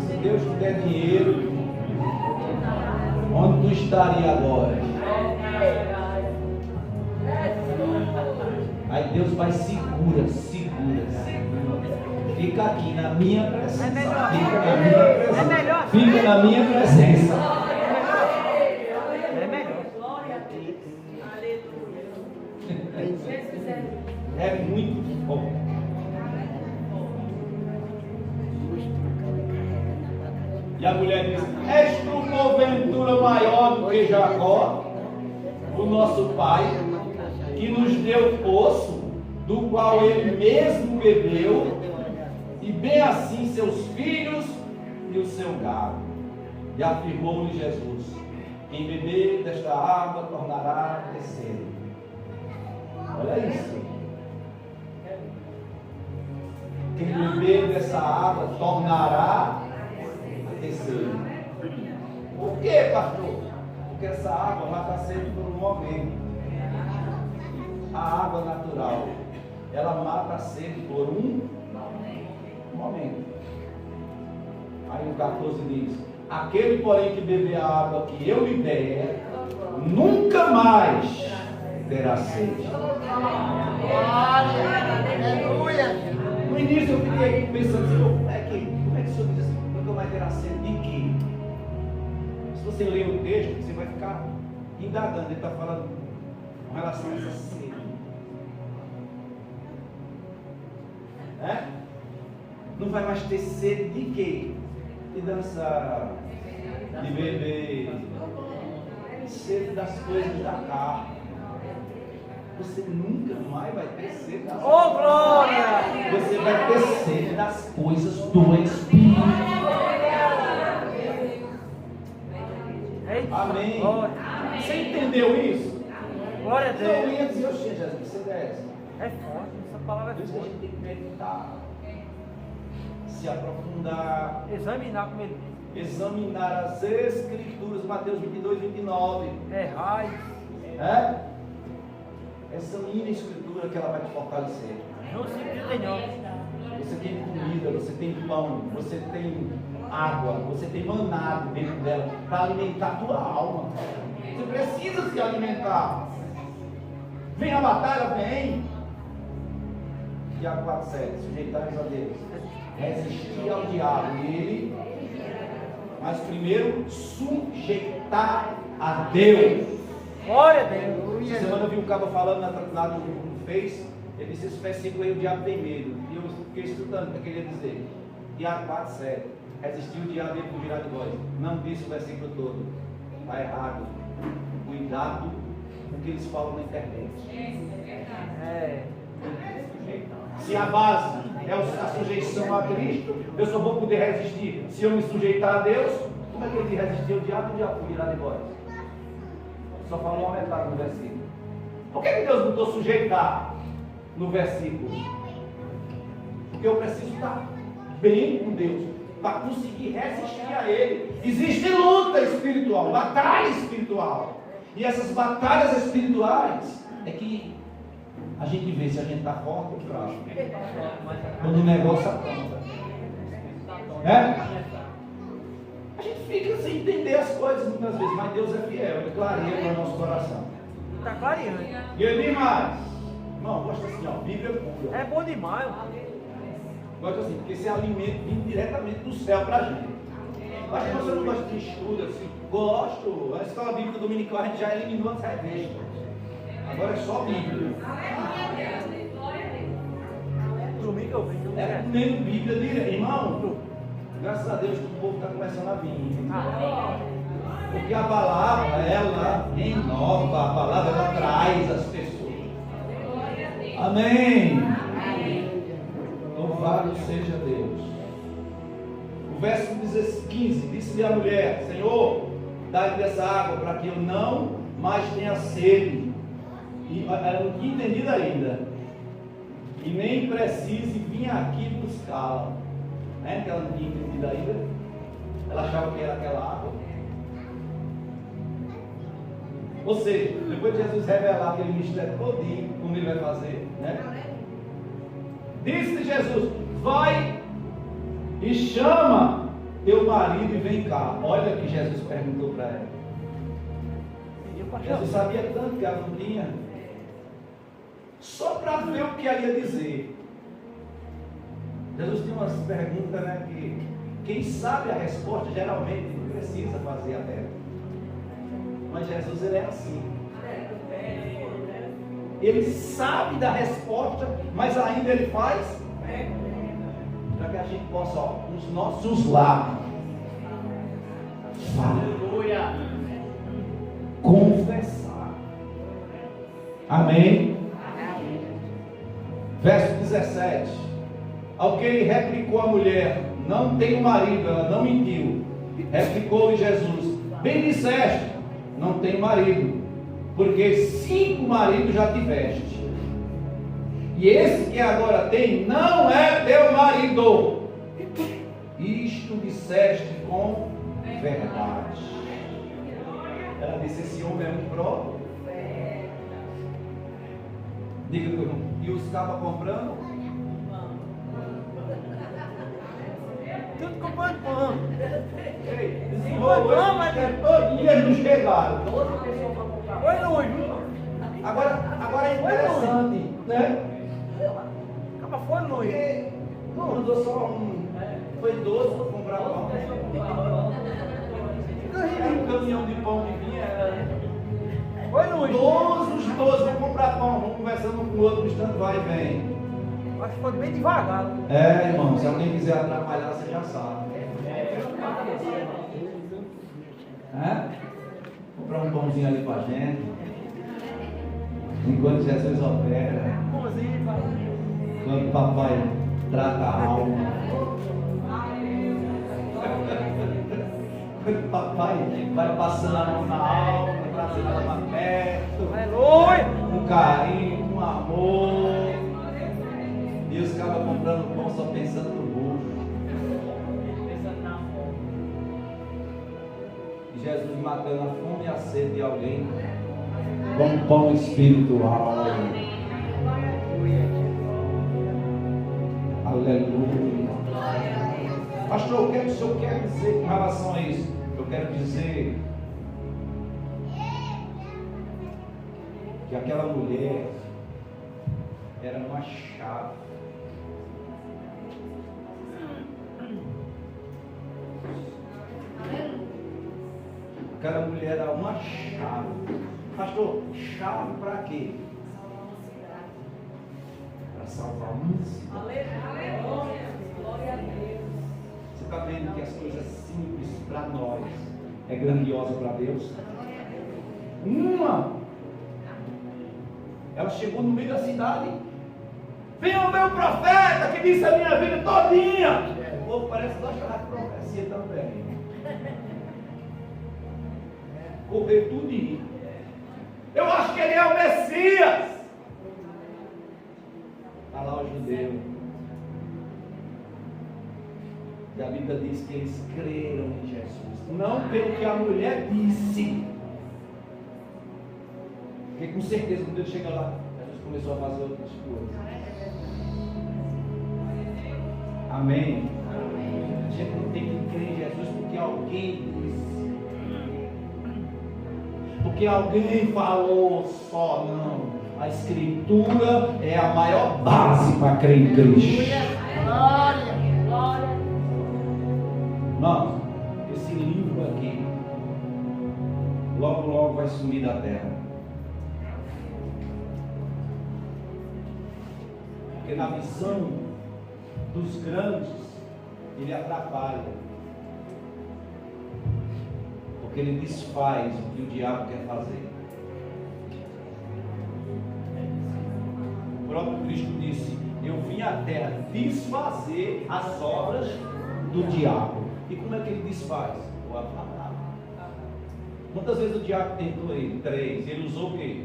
Se Deus Deus te der dinheiro, onde tu estaria agora? Aí Deus vai segura. Fica aqui na minha presença. Fica na minha presença. É melhor. É muito bom. E a mulher diz: és tu porventura maior do que Jacó, o nosso pai, que nos deu poço, do qual ele mesmo bebeu, e bem assim seus filhos e o seu gado. E afirmou-lhe Jesus: quem beber desta água tornará a ter sede. Olha isso. Quem beber dessa água tornará a ter sede. Por quê, pastor? Porque essa água vai estar sede por um momento. A água natural, ela mata a sede por um momento. Aí o 14 diz: aquele, porém, que beber a água que eu lhe der, nunca mais terá sede. Aleluia. No início eu fiquei pensando assim: como é que o senhor diz assim, nunca mais terá sede de quê? Se você ler o texto, você vai ficar indagando. Ele está falando com relação a essa sede. Não vai mais ter sede de quê? De dançar, de beber, sede das coisas da carne. Você nunca mais vai ter sede das coisas. Oh, glória! Você vai ter sede das coisas do Espírito. Amém. Glória. Você entendeu isso? Glória a Então eu Deus. ia dizer: oxe, Jesus, que sede é essa? É forte, essa palavra Por é isso que a forte. gente tem que meditar, se aprofundar, Examinar como ele examinar as Escrituras. Mateus 22, 29. é raiz. Examine a Escritura, que ela vai te fortalecer. João 5,39. Você tem comida, você tem pão, você tem água, você tem maná dentro dela para alimentar a tua alma. Você precisa se alimentar. Vem a batalha, vem. Tiago 4,7: sujeitai-vos a Deus, resistir ao diabo nele, mas primeiro sujeitar a Deus. Glória a Deus. Essa semana eu vi um cara falando lá no Face. Ele disse: esse versículo aí o diabo tem medo. E eu fiquei estudando o que queria dizer. Tiago 4,7: resistir o diabo e ele fugirá de vós. Não disse o versículo todo. Está errado. Cuidado com o que eles falam na internet. É. Se a base é a sujeição a Cristo, eu só vou poder resistir se eu me sujeitar a Deus. Como é que ele diz: resistir o diabo fugirá de vós? Só falou uma metade no versículo. Por que Deus botou sujeitar no versículo? Porque eu preciso estar bem com Deus para conseguir resistir a Ele. Existe luta espiritual, batalha espiritual. E essas batalhas espirituais é que a gente vê se a gente está forte ou fraco. Quando o negócio aponta. A gente fica sem entender as coisas muitas vezes, mas Deus é fiel, Ele clareia para o nosso coração. Está clareando. E eu digo mais, irmão, gosta assim, ó, Bíblia pura. É bom demais. Gosto assim, porque esse alimento vem diretamente do céu para a gente. Acho que você não gosta de estudo assim. Gosto. A escola bíblica dominical a gente já eliminou as revistas. Agora é só Bíblia. Domingo eu venho. É comendo Bíblia direto. Irmão, graças a Deus que o povo está começando a vir. Porque a palavra, ela renova, a palavra, ela traz as pessoas. Amém. Louvado seja Deus. O verso 15: disse-lhe a mulher: Senhor, dá-lhe dessa água para que eu não mais tenha sede. E ela não tinha entendido ainda. E nem precise vir aqui buscá-la. Que ela não tinha entendido ainda. Ela achava que era aquela água. Ou seja, depois de Jesus revelar aquele mistério todinho, como ele vai fazer, Disse Jesus: vai e chama teu marido e vem cá. Olha o que Jesus perguntou para ela. Jesus sabia tanto que ela não tinha. Só para ver o que ela ia dizer. Jesus tem umas perguntas, né, que quem sabe a resposta geralmente não precisa fazer a dela. Mas Jesus, ele é assim. Ele sabe da resposta, mas ainda ele faz para que a gente possa, ó, os nossos lábios falar, confessar. Amém? Verso 17. Ao que ele replicou a mulher: não tenho marido. Ela não mentiu. Replicou-lhe Jesus: bem disseste, não tenho marido, porque 5 maridos já tiveste, e esse que agora tem não é teu marido. Isto disseste com verdade. Ela disse: esse homem é muito próprio. Diga para o irmão: e os cabas comprando? Tudo comprando pão. Ei, Foi eles não chegaram. longe. Agora é interessante, né? Acaba foi longe. Porque não mandou só um, foi 12 para comprar pão. Era um caminhão de pão que vinha. Foi longe. Os 12 vão comprar pão, vão conversando um com o outro, no instante vai e vem. Acho que foi bem devagar. É, irmão, se alguém quiser atrapalhar, você já sabe. Comprar um pãozinho ali pra gente, enquanto Jesus opera, enquanto papai trata a alma, enquanto papai vai passando a mão na alma, trazendo ela mais perto, com carinho, com amor. E os caras comprando pão só pensando no bolso. E Jesus matando a fome e a sede de alguém com pão espiritual. Aleluia. Pastor, o que o senhor quer dizer com relação a isso? Eu quero dizer que aquela mulher era uma chave. Aquela mulher era uma chave. Pastor, chave para quê? Para salvar uma cidade. Você está vendo que as coisas simples para nós é grandiosa para Deus? Ela chegou no meio da cidade. Venha o meu profeta que disse a minha vida todinha. O povo parece que gosta de profecia também. Correr tudo. Eu acho que ele é o Messias. Está lá o judeu. E a Bíblia diz que eles creram em Jesus, não pelo que a mulher disse. Porque com certeza quando ele chega lá, Jesus começou a fazer outras coisas. Amém? A gente não tem que crer em Jesus porque alguém disse. Porque alguém falou só, não. A Escritura é a maior base para crer em Cristo. Glória, glória. Irmãos, esse livro aqui logo logo vai sumir da terra. Porque na visão dos grandes ele atrapalha. Porque ele desfaz o que o diabo quer fazer. O próprio Cristo disse: eu vim à terra desfazer as obras do diabo. E como é que ele desfaz? O apagar. Quantas vezes o diabo tentou ele? 3. Ele usou o quê?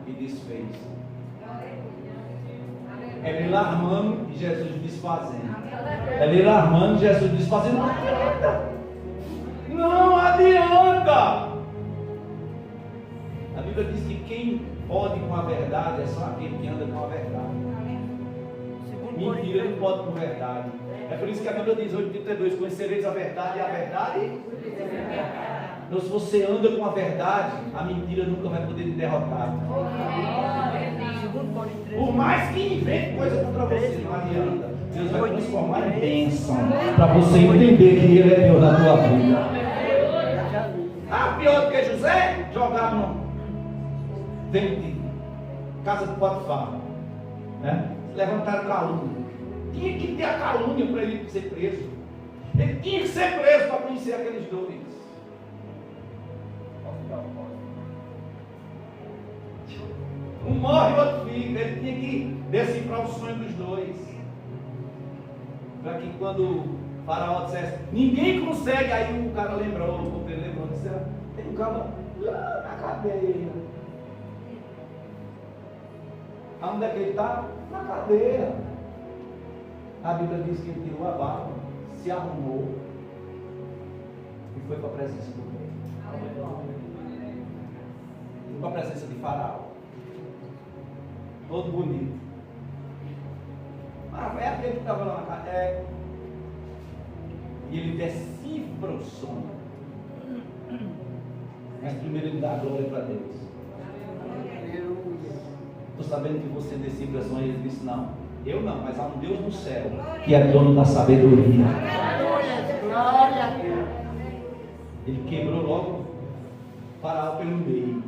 E desfez. Ele armando e Jesus desfazendo. Ele armando e Jesus desfazendo. Não adianta. Não adianta. A Bíblia diz que quem pode com a verdade é só aquele que anda com a verdade. Mentira não pode por verdade. É por isso que a Bíblia diz, 8:32, conhecereis a verdade e a verdade. Então, se você anda com a verdade, a mentira nunca vai poder te derrotar. Por mais que invente coisa contra você, não adianta. Deus vai transformar em bênção para você entender que Ele é Deus na tua vida. Ah, pior do que José, jogar dentro de casa de Potifar, né? Levantaram calúnia. Tinha que ter a calúnia para ele ser preso. Ele tinha que ser preso para conhecer aqueles dois. Um morre e o outro fica. Ele tinha que decifrar o sonho dos dois. Para que quando o faraó dissesse, ninguém consegue, aí o cara lembrou, o copeiro lembrou, disse, tem um cara lá na cadeia. Aonde é que ele está? Na cadeia. A Bíblia diz que ele tirou a barba, se arrumou e foi para a presença do rei. Foi para a presença de Faraó. Todo bonito. Ah, é aquele que estava lá na cadeia. E ele decifra o sonho. Mas primeiro ele dá glória para Deus. Estou sabendo que você decifra sonho. Ele disse, não, eu não, mas há um Deus no céu que é dono da sabedoria. Ele quebrou logo Faraó pelo meio.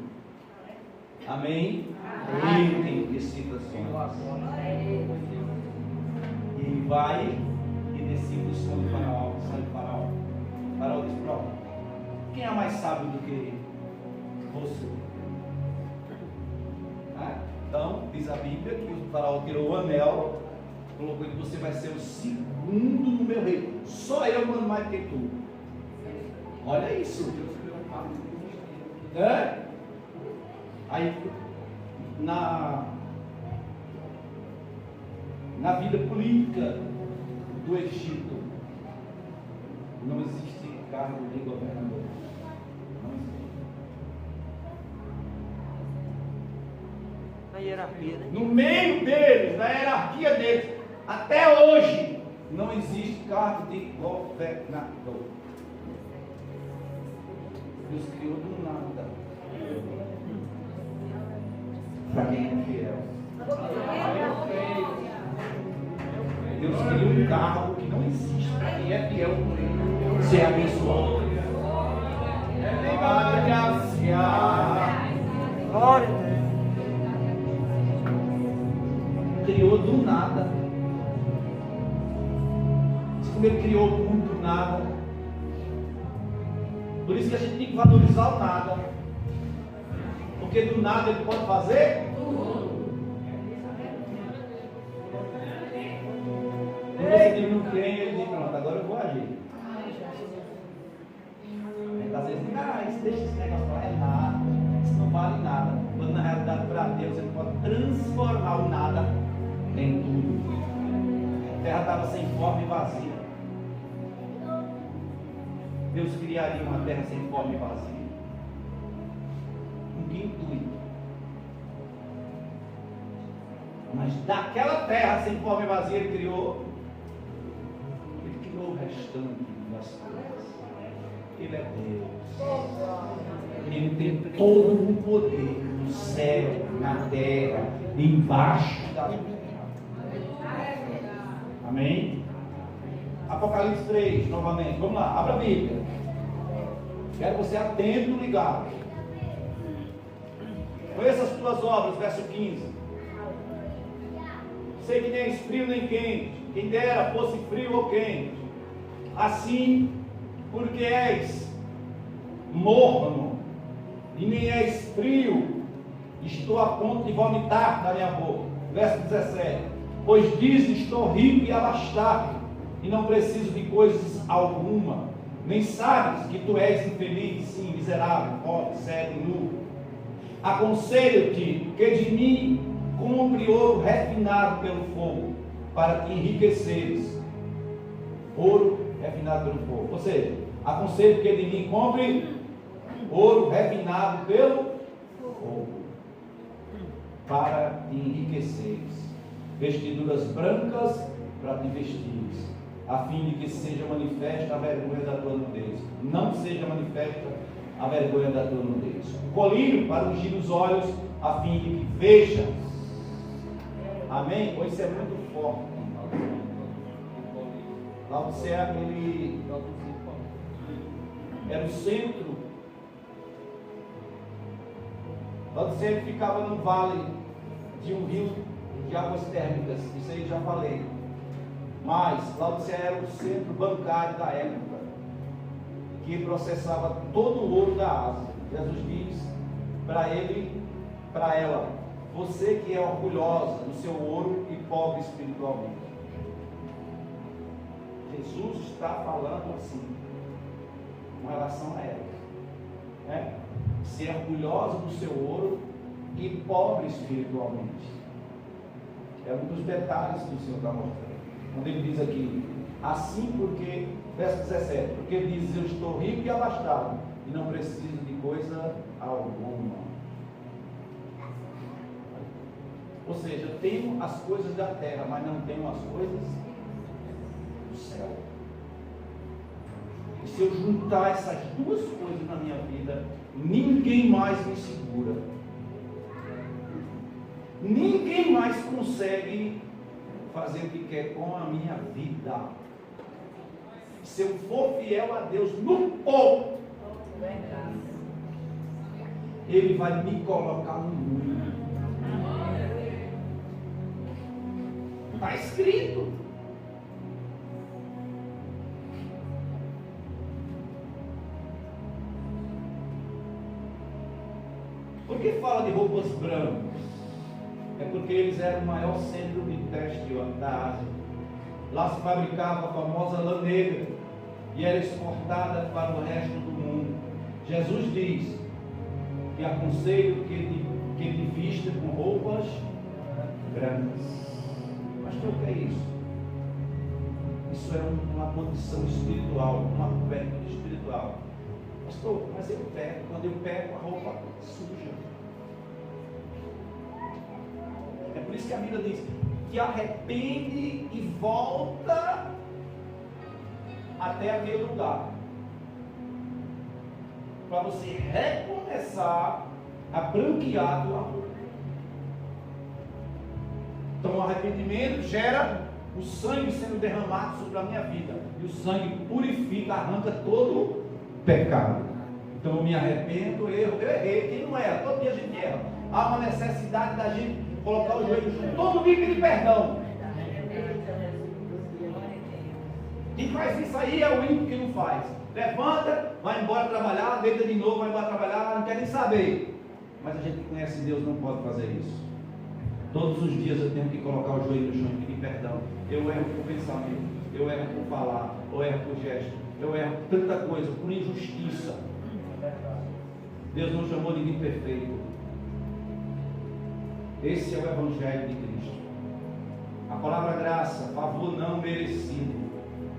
Amém? Ele tem decifrações. E ele vai e decifra o sonho de Faraó. Faraó diz, pronto, quem é mais sábio do que você? Então, diz a Bíblia que o Faraó tirou o anel, colocou que você vai ser o segundo no meu reino. Só eu mando mais do que tu. Olha isso. Aí, na vida política do Egito, não existe cargo de governador. Não existe. Na hierarquia, né? No meio deles, na hierarquia deles, até hoje, não existe cargo de governador. Deus criou do nada. Para quem é fiel. Deus criou um cargo que não existe para quem é fiel com Ele. Ser abençoado. Glória a Deus. Criou do nada. Como Ele criou o mundo do nada. Por isso que a gente tem que valorizar o nada. Porque do nada Ele pode fazer tudo. Quando você diz não tem, Ele diz, pronto, agora eu vou agir. Às vezes, isso deixa esse negócio para lá, é nada. Isso não vale nada. Quando na realidade para Deus Ele pode transformar o nada em tudo. A terra estava sem forma e vazia. Deus criaria uma terra sem forma e vazia. Com que intuito? Mas daquela terra sem forma e vazia Ele criou o restante das coisas. Ele é Deus. Ele tem todo o poder no céu, na terra, embaixo da terra. Amém? Apocalipse 3, novamente. Vamos lá, abra a Bíblia. Quero você atento e ligado. Conheça as tuas obras, verso 15. Sei que nem és frio nem quente, quem dera fosse frio ou quente. Assim, porque és morno e nem és frio, estou a ponto de vomitar da minha boca. Verso 17. Pois dizes, estou rico e abastado, e não preciso de coisas alguma. Nem sabes que tu és infeliz, sim, miserável, pobre, cego e nu. Aconselho-te que de mim compre ouro refinado pelo fogo, para te enriqueceres. Ouro refinado pelo fogo. Ou seja, aconselho que de mim compre ouro refinado pelo fogo, para te enriqueceres. vestiduras brancas para te vestires, a fim de que seja manifesta a vergonha da tua nudez. Não seja manifesta a vergonha da tua nudez. Colírio para ungir os olhos, a fim de que vejas. Amém? Pois isso é muito forte. Laodicea, ele era o centro. Laodicea ficava no vale de um rio de águas térmicas. Isso aí já falei. Mas Laodicea era o centro bancário da época, que processava todo o ouro da Ásia. Jesus diz para ele, para ela: você que é orgulhosa do seu ouro e pobre espiritualmente. Jesus está falando assim, com relação a ela, né? Ser orgulhosa do seu ouro e pobre espiritualmente. É um dos detalhes que o Senhor está mostrando. Quando ele diz aqui, assim porque, verso 17, porque ele diz: eu estou rico e abastado, e não preciso de coisa alguma. Ou seja, eu tenho as coisas da terra, mas não tenho as coisas do céu. E se eu juntar essas duas coisas na minha vida, ninguém mais me segura. Ninguém mais consegue fazer o que quer com a minha vida. Se eu for fiel a Deus no pouco, Ele vai me colocar no muito. Está escrito. Por que fala de roupas brancas? É porque eles eram o maior centro de têxtil da Ásia. Lá se fabricava a famosa lã negra e era exportada para o resto do mundo. Jesus diz que aconselho que ele vista com roupas brancas. Pastor, o que é isso? Isso é uma condição espiritual, uma cobertura espiritual. Pastor, mas eu pego, quando eu pego a roupa suja. É por isso que a Bíblia diz que arrepende e volta até aquele lugar, para você recomeçar a branquear a tua roupa. Então o arrependimento gera o sangue sendo derramado sobre a minha vida, e o sangue purifica, arranca todo o pecado. Então eu me arrependo, eu errei. Quem não erra? Todo dia a gente erra. Há uma necessidade da gente colocar o joelho junto, todo dia pedir perdão. Quem faz isso aí é o ímpio que não faz. Levanta, vai embora trabalhar, deita de novo, vai embora trabalhar, não quer nem saber. Mas a gente que conhece Deus não pode fazer isso. Todos os dias eu tenho que colocar o joelho no chão e pedir perdão. Eu erro por pensamento, eu erro por falar, eu erro por gesto, eu erro por tanta coisa, por injustiça. Deus não chamou ninguém perfeito. Esse é o Evangelho de Cristo. A palavra graça, favor não merecido.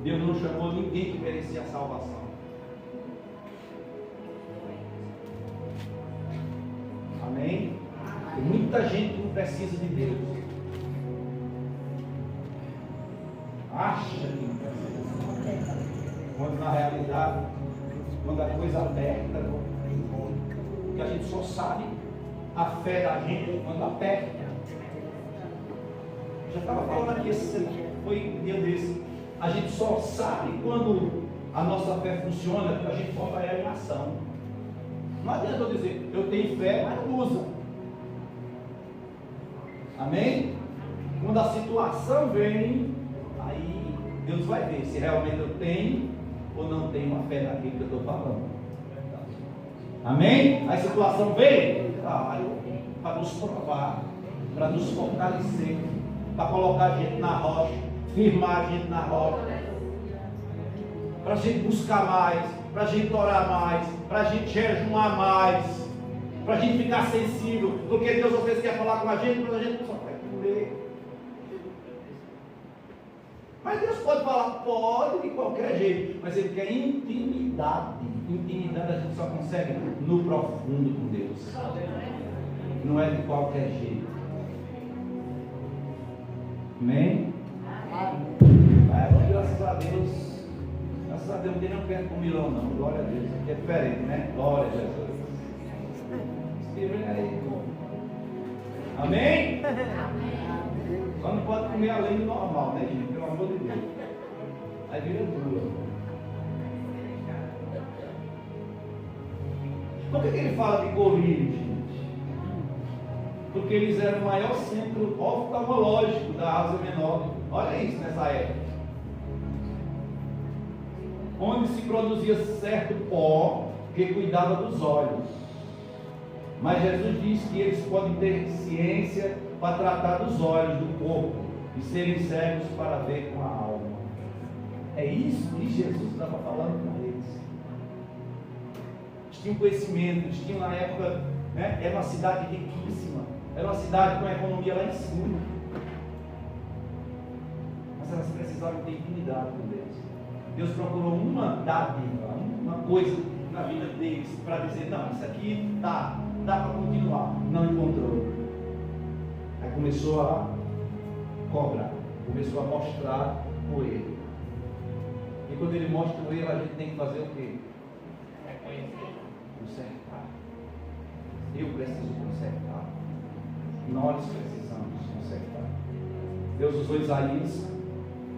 Deus não chamou ninguém que merecia a salvação. Amém? Tem muita gente que não precisa de Deus. Acha que não precisa. Quando na realidade, quando a coisa aperta, que a gente só sabe a fé da gente quando aperta. Já estava falando aqui, foi um dia desse. A gente só sabe quando a nossa fé funciona, quando a gente bota ela em ação. Não adianta eu dizer, eu tenho fé, mas não usa. Amém? Quando a situação vem, aí Deus vai ver se realmente eu tenho ou não tenho uma fé naquilo que eu estou falando. Amém? A situação vem para nos provar, para nos fortalecer, para colocar a gente na rocha, firmar a gente na rocha, para a gente buscar mais, para a gente orar mais, para a gente jejuar mais, para a gente ficar sensível, porque Deus às vezes quer falar com a gente, mas a gente só quer comer. Mas Deus pode falar, pode de qualquer jeito, mas Ele quer intimidade. Intimidade a gente só consegue no profundo com Deus. Não é de qualquer jeito. Amém? Graças a Deus. Graças a Deus, não tem nem perto com milão, não. Glória a Deus. Aqui é diferente, né? Glória a Jesus. Espírito aí. Amém? Só não pode comer além do normal, né, gente? Pelo amor de Deus. Aí vira duro. Por que ele fala de Corinto, gente? Porque eles eram o maior centro oftalmológico da Ásia Menor. Olha isso nessa época. Onde se produzia certo pó que cuidava dos olhos. Mas Jesus disse que eles podem ter ciência para tratar dos olhos do corpo e serem cegos para ver com a alma. É isso que Jesus estava falando para eles. Eles tinham conhecimento, eles tinham na época, né, era uma cidade riquíssima, era uma cidade com a economia lá em cima. Mas elas precisavam ter intimidade com Deus. Deus procurou uma dádiva, uma coisa na vida deles para dizer, não, isso aqui dá para continuar. Não encontrou. Aí começou a cobrar, começou a mostrar o erro. E quando ele mostra o erro, a gente tem que fazer o quê? Consertar. Eu preciso consertar. Nós precisamos consertar. Deus usou Isaías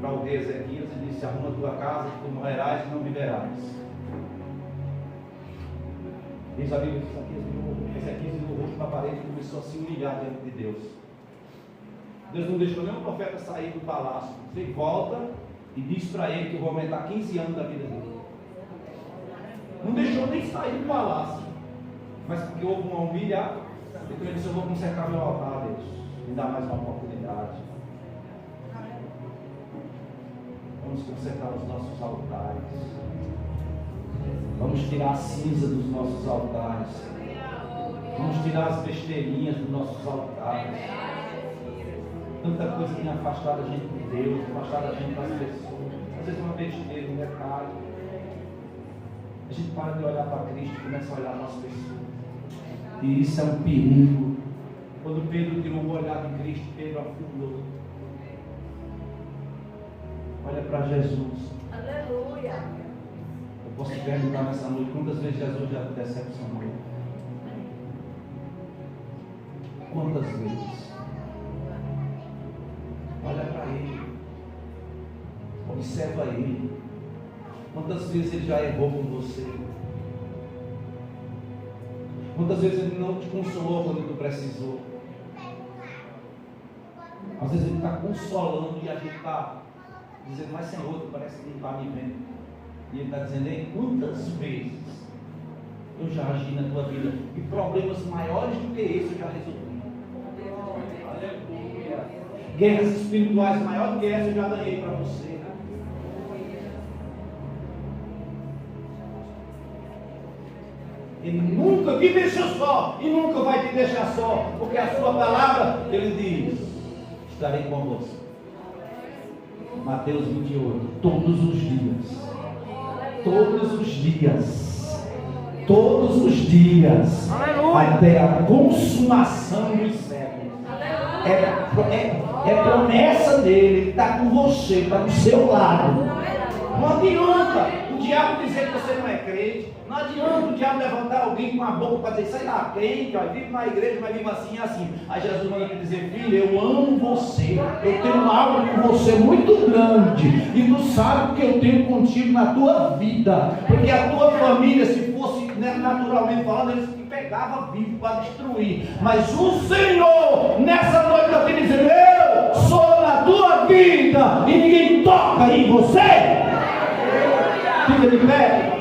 para o rei Ezequias e disse: arruma tua casa, que tu morrerás e não viverás. Diz a Bíblia que Ezequias virou o rosto para a parede e começou a se humilhar diante de Deus. Deus não deixou nenhum profeta sair do palácio. Você volta e diz para ele que eu vou aumentar 15 anos da vida dele. Não deixou nem sair do palácio. Mas porque houve uma humilhada, então ele disse: eu vou consertar meu altar, Deus. Me dá mais uma oportunidade. Vamos consertar os nossos altares. Vamos tirar a cinza dos nossos altares. Vamos tirar as besteirinhas dos nossos altares. Tanta coisa tem afastado a gente de Deus, afastado a gente das pessoas. Às vezes uma besteira, um detalhe. A gente para de olhar para Cristo e começa a olhar para as pessoas. E isso é um perigo. Quando Pedro tirou o olhar de Cristo, Pedro afundou. Olha para Jesus. Aleluia. Eu posso te perguntar nessa noite: quantas vezes Jesus já te decepcionou? Quantas vezes? Olha para Ele. Observa Ele. Quantas vezes Ele já errou com você? Quantas vezes Ele não te consolou quando tu precisou? Às vezes Ele está consolando e a gente está dizendo: mas Senhor, tu parece que não está me vendo. E Ele está dizendo: ei, quantas vezes eu já agi na tua vida e problemas maiores do que esse eu já resolvi. Aleluia. Guerras espirituais maiores do que essa eu já ganhei para você. Ele nunca te deixou só e nunca vai te deixar só, porque a sua palavra, Ele diz: estarei com você. Mateus 28, todos os dias, todos os dias, todos os dias, até a consumação dos séculos. É promessa dele, ele está com você, está do seu lado. Não adianta o diabo dizer que você não é crente. Não adianta o diabo levantar alguém com a boca para dizer: sai lá, crente, ó, vive na igreja, mas vive assim e assim. Aí Jesus manda te dizer: filho, eu amo você, eu tenho algo com você muito grande, e tu sabe o que eu tenho contigo na tua vida, porque a tua família, se fosse, né, naturalmente falando, eles te pegavam vivo para destruir, mas o Senhor, nessa noite, está te dizendo: eu sou na tua vida, e ninguém toca em você. Fica de pé.